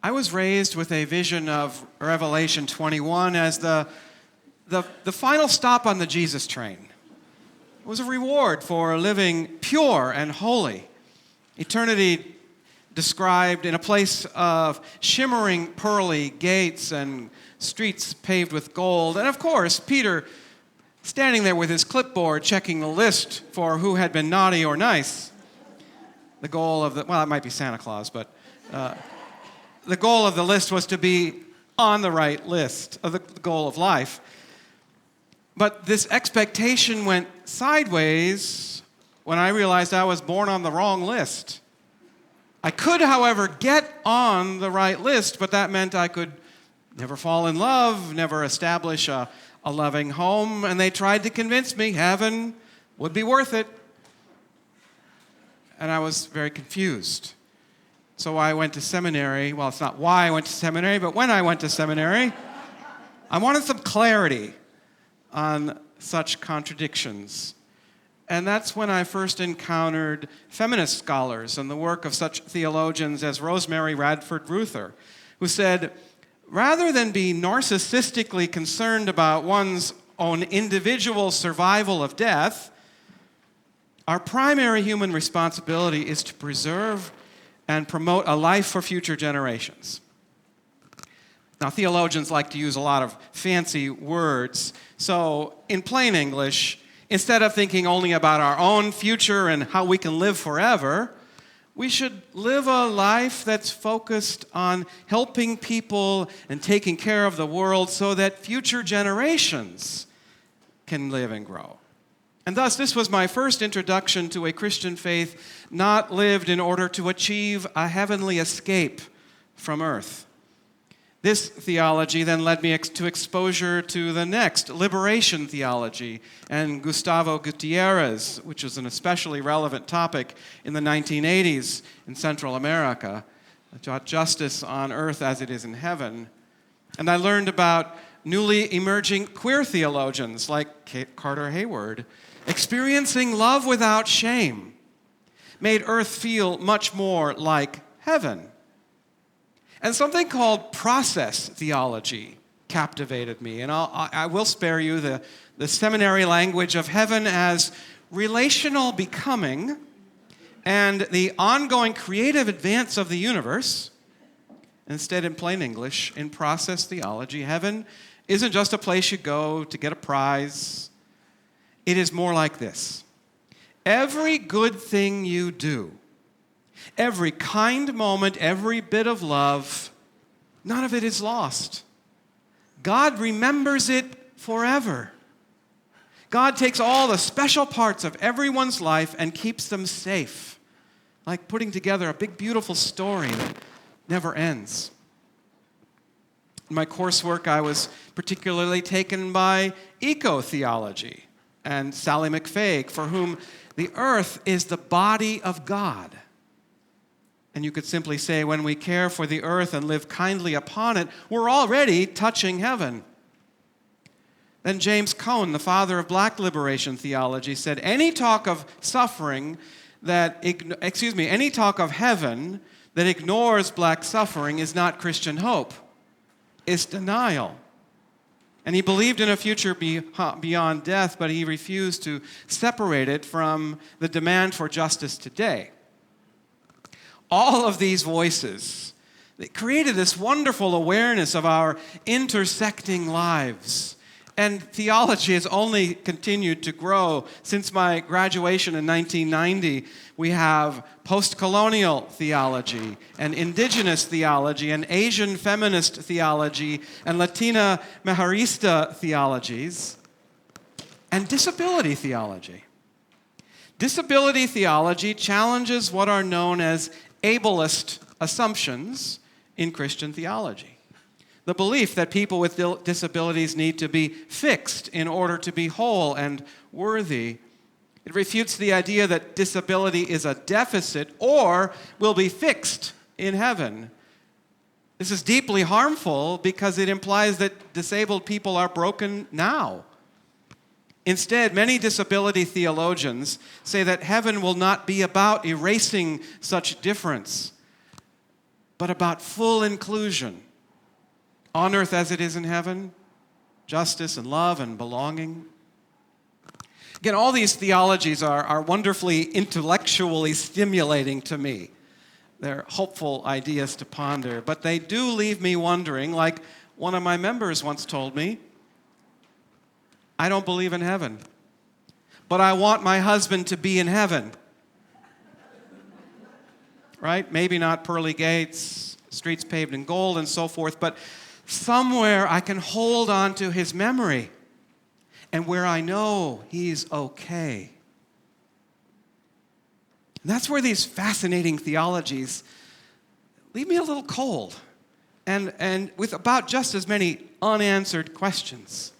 I was raised with a vision of Revelation 21 as the final stop on the Jesus train. It was a reward for living pure and holy. Eternity described in a place of shimmering pearly gates and streets paved with gold. And of course, Peter standing there with his clipboard checking the list for who had been naughty or nice. The goal of it might be Santa Claus, but the goal of the list was to be on the right list of the goal of life. But this expectation went sideways when I realized I was born on the wrong list. I could, however, get on the right list, but that meant I could never fall in love, never establish a loving home, and they tried to convince me heaven would be worth it. And I was very confused. So I went to seminary. Well, it's not why I went to seminary, but when I went to seminary, I wanted some clarity on such contradictions. And that's when I first encountered feminist scholars and the work of such theologians as Rosemary Radford Ruether, who said, rather than be narcissistically concerned about one's own individual survival of death, our primary human responsibility is to preserve and promote a life for future generations. Now, theologians like to use a lot of fancy words. So, in plain English, instead of thinking only about our own future and how we can live forever, we should live a life that's focused on helping people and taking care of the world so that future generations can live and grow. And thus, this was my first introduction to a Christian faith not lived in order to achieve a heavenly escape from earth. This theology then led me to exposure to the next, liberation theology, and Gustavo Gutierrez, which was an especially relevant topic in the 1980s in Central America, justice on earth as it is in heaven. And I learned about newly emerging queer theologians like Carter Hayward, experiencing love without shame, made earth feel much more like heaven. And something called process theology captivated me. And I will spare you the seminary language of heaven as relational becoming and the ongoing creative advance of the universe. Instead, in plain English, in process theology, heaven isn't just a place you go to get a prize. It is more like this. Every good thing you do, every kind moment, every bit of love, none of it is lost. God remembers it forever. God takes all the special parts of everyone's life and keeps them safe, like putting together a big, beautiful story that never ends. In my coursework, I was particularly taken by eco-theology and Sally McFaig, for whom the earth is the body of God. And you could simply say, when we care for the earth and live kindly upon it, we're already touching heaven. Then James Cone, the father of black liberation theology, said, any talk of suffering any talk of heaven that ignores black suffering is not Christian hope. It's denial. And he believed in a future beyond death, but he refused to separate it from the demand for justice today. All of these voices, they created this wonderful awareness of our intersecting lives. And theology has only continued to grow. Since my graduation in 1990, we have post-colonial theology and indigenous theology and Asian feminist theology and Latina Maharista theologies and disability theology. Disability theology challenges what are known as ableist assumptions in Christian theology. The belief that people with disabilities need to be fixed in order to be whole and worthy. It refutes the idea that disability is a deficit or will be fixed in heaven. This is deeply harmful because it implies that disabled people are broken now. Instead, many disability theologians say that heaven will not be about erasing such difference, but about full inclusion. On earth as it is in heaven, justice and love and belonging. Again, all these theologies are wonderfully intellectually stimulating to me. They're hopeful ideas to ponder, but they do leave me wondering, like one of my members once told me, I don't believe in heaven, but I want my husband to be in heaven. Right? Maybe not pearly gates, streets paved in gold, and so forth, but somewhere I can hold on to his memory and where I know he's okay. And that's where these fascinating theologies leave me a little cold and with about just as many unanswered questions.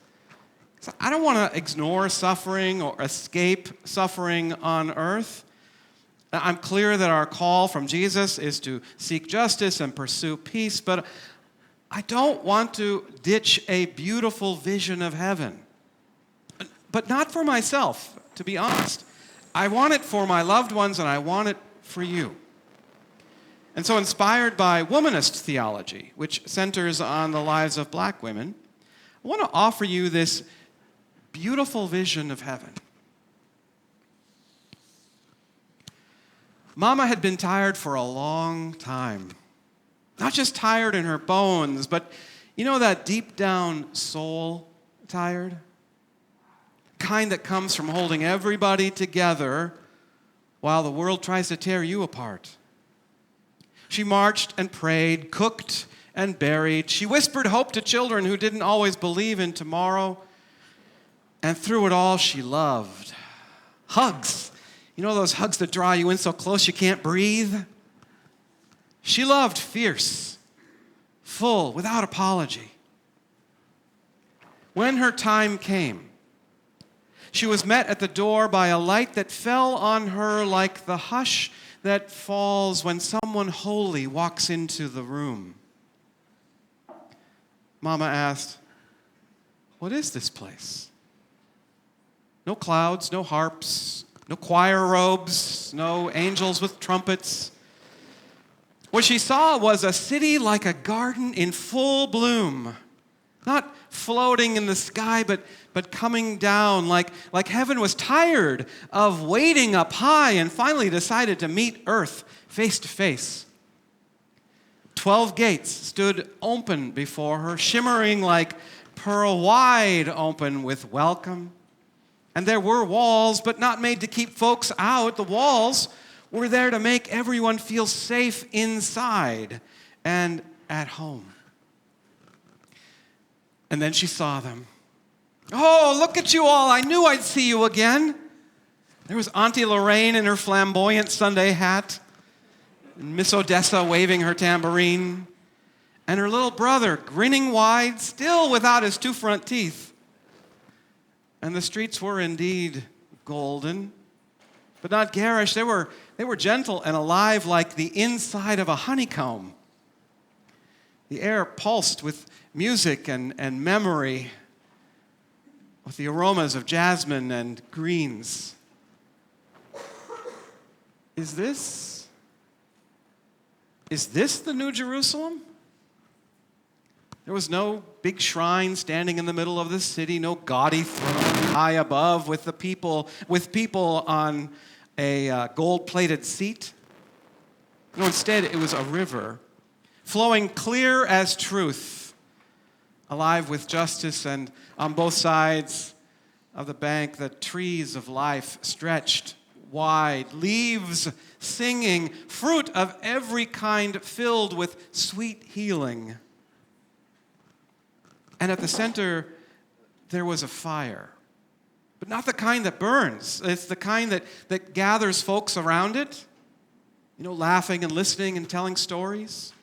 So I don't want to ignore suffering or escape suffering on earth. I'm clear that our call from Jesus is to seek justice and pursue peace, but I don't want to ditch a beautiful vision of heaven. But not for myself, to be honest. I want it for my loved ones, and I want it for you. And so, inspired by womanist theology, which centers on the lives of black women, I want to offer you this beautiful vision of heaven. Mama had been tired for a long time. Not just tired in her bones, but you know that deep down soul tired? Kind that comes from holding everybody together while the world tries to tear you apart. She marched and prayed, cooked and buried. She whispered hope to children who didn't always believe in tomorrow. And through it all, she loved. Hugs. You know those hugs that draw you in so close you can't breathe? She loved fierce, full, without apology. When her time came, she was met at the door by a light that fell on her like the hush that falls when someone holy walks into the room. Mama asked, "What is this place?" No clouds, no harps, no choir robes, no angels with trumpets. What she saw was a city like a garden in full bloom, not floating in the sky, but coming down like heaven was tired of waiting up high and finally decided to meet earth face to face. 12 gates stood open before her, shimmering like pearl, wide open with welcome. And there were walls, but not made to keep folks out. The walls were there to make everyone feel safe inside and at home. And then she saw them. Oh, look at you all. I knew I'd see you again. There was Auntie Lorraine in her flamboyant Sunday hat, and Miss Odessa waving her tambourine, and her little brother grinning wide, still without his 2 front teeth. And the streets were indeed golden, but not garish. They were gentle and alive like the inside of a honeycomb. The air pulsed with music and memory, with the aromas of jasmine and greens. Is this the New Jerusalem? There was no big shrine standing in the middle of the city, no gaudy throne high above with people on a gold-plated seat. No, instead it was a river flowing clear as truth, alive with justice, and on both sides of the bank, the trees of life stretched wide, leaves singing, fruit of every kind filled with sweet healing. And at the center, there was a fire, but not the kind that burns. It's the kind that gathers folks around it, laughing and listening and telling stories.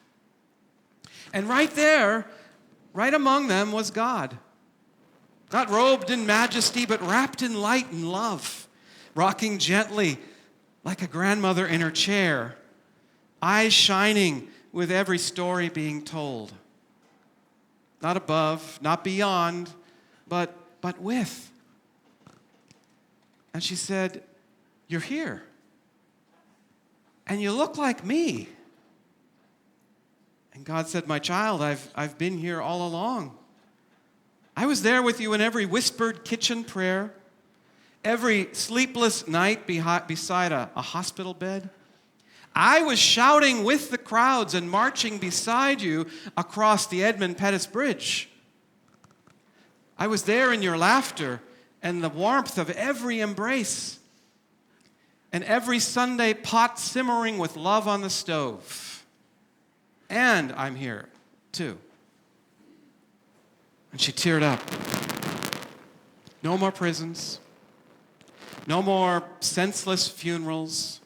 And right there, right among them was God. Not robed in majesty, but wrapped in light and love, rocking gently like a grandmother in her chair, eyes shining with every story being told. Not above, not beyond, but with. And she said, "You're here. And you look like me. God said, my child, I've been here all along. I was there with you in every whispered kitchen prayer, every sleepless night beside a hospital bed. I was shouting with the crowds and marching beside you across the Edmund Pettus Bridge. I was there in your laughter and the warmth of every embrace, and every Sunday pot simmering with love on the stove. And I'm here, too. And she teared up. No more prisons. No more senseless funerals.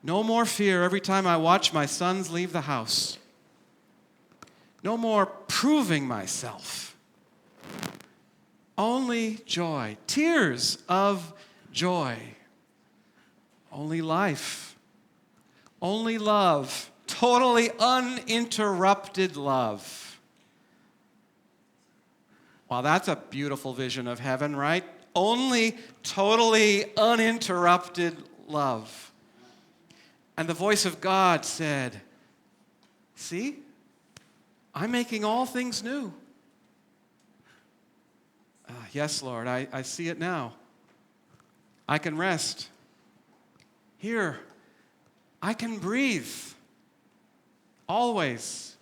No more fear every time I watch my sons leave the house. No more proving myself. Only joy. Tears of joy. Only life. Only love. Totally uninterrupted love. Wow, that's a beautiful vision of heaven, right? Only totally uninterrupted love. And the voice of God said, see, I'm making all things new. Yes, Lord, I see it now. I can rest. Here, I can breathe. Always.